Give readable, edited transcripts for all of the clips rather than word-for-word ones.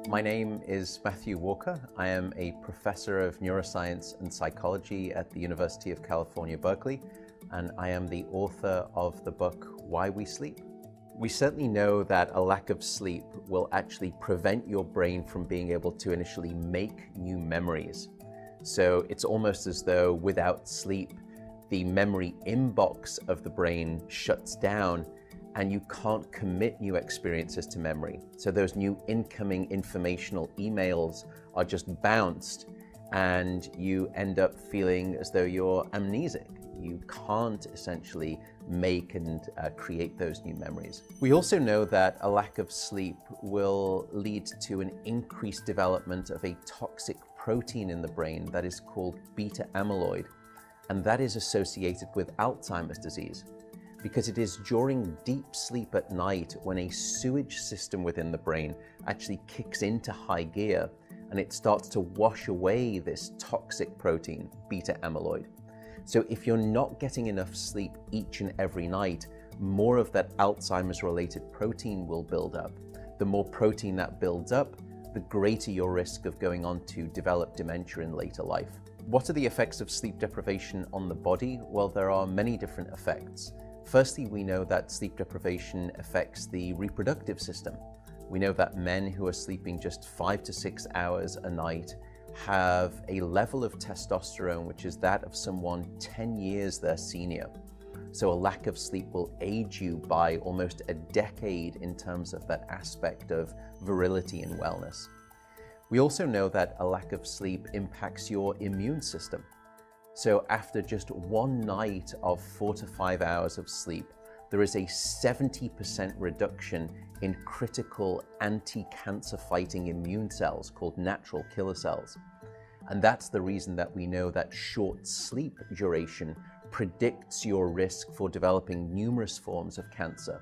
My name is Matthew Walker. I am a professor of neuroscience and psychology at the University of California, Berkeley, and I am the author of the book, Why We Sleep. We certainly know that a lack of sleep will actually prevent your brain from being able to initially make new memories. So it's almost as though without sleep, the memory inbox of the brain shuts down and you can't commit new experiences to memory. So those new incoming informational emails are just bounced and you end up feeling as though you're amnesic. You can't essentially make and create those new memories. We also know that a lack of sleep will lead to an increased development of a toxic protein in the brain that is called beta amyloid, and that is associated with Alzheimer's disease, because it is during deep sleep at night when a sewage system within the brain actually kicks into high gear and it starts to wash away this toxic protein, beta amyloid. So if you're not getting enough sleep each and every night, more of that Alzheimer's related protein will build up. The more protein that builds up, the greater your risk of going on to develop dementia in later life. What are the effects of sleep deprivation on the body? Well, there are many different effects. Firstly, we know that sleep deprivation affects the reproductive system. We know that men who are sleeping just 5 to 6 hours a night have a level of testosterone which is that of someone 10 years their senior. So a lack of sleep will age you by almost a decade in terms of that aspect of virility and wellness. We also know that a lack of sleep impacts your immune system. So after just one night of 4 to 5 hours of sleep, there is a 70% reduction in critical anti-cancer fighting immune cells called natural killer cells. And that's the reason that we know that short sleep duration predicts your risk for developing numerous forms of cancer.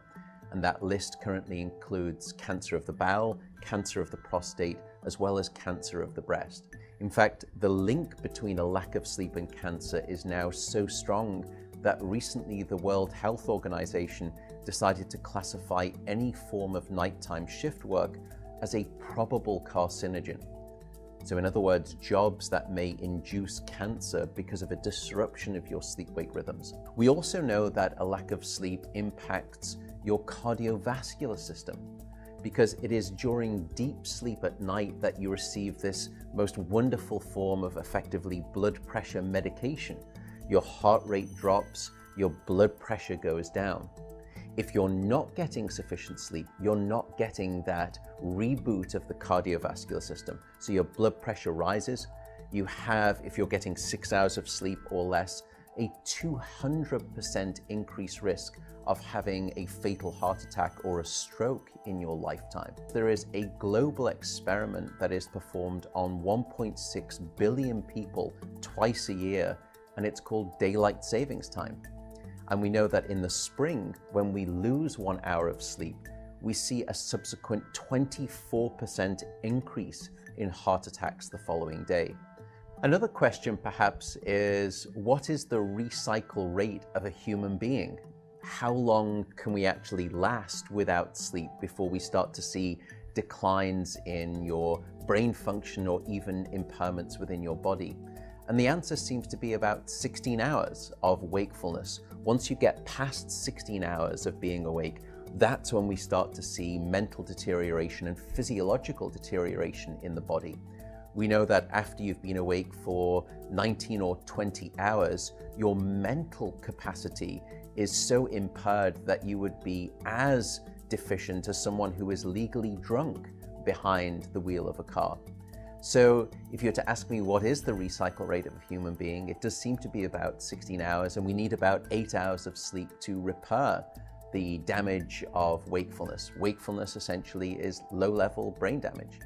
And that list currently includes cancer of the bowel, cancer of the prostate, as well as cancer of the breast. In fact, the link between a lack of sleep and cancer is now so strong that recently the World Health Organization decided to classify any form of nighttime shift work as a probable carcinogen. So in other words, jobs that may induce cancer because of a disruption of your sleep-wake rhythms. We also know that a lack of sleep impacts your cardiovascular system, because it is during deep sleep at night that you receive this most wonderful form of effectively blood pressure medication. Your heart rate drops, your blood pressure goes down. If you're not getting sufficient sleep, you're not getting that reboot of the cardiovascular system. So your blood pressure rises. You have, if you're getting 6 hours of sleep or less, a 200% increased risk of having a fatal heart attack or a stroke in your lifetime. There is a global experiment that is performed on 1.6 billion people twice a year, and it's called daylight savings time. And we know that in the spring, when we lose 1 hour of sleep, we see a subsequent 24% increase in heart attacks the following day. Another question perhaps is, what is the recycle rate of a human being? How long can we actually last without sleep before we start to see declines in your brain function or even impairments within your body? And the answer seems to be about 16 hours of wakefulness. Once you get past 16 hours of being awake, that's when we start to see mental deterioration and physiological deterioration in the body. We know that after you've been awake for 19 or 20 hours, your mental capacity is so impaired that you would be as deficient as someone who is legally drunk behind the wheel of a car. So if you were to ask me what is the recycle rate of a human being, it does seem to be about 16 hours, and we need about 8 hours of sleep to repair the damage of wakefulness. Wakefulness essentially is low-level brain damage.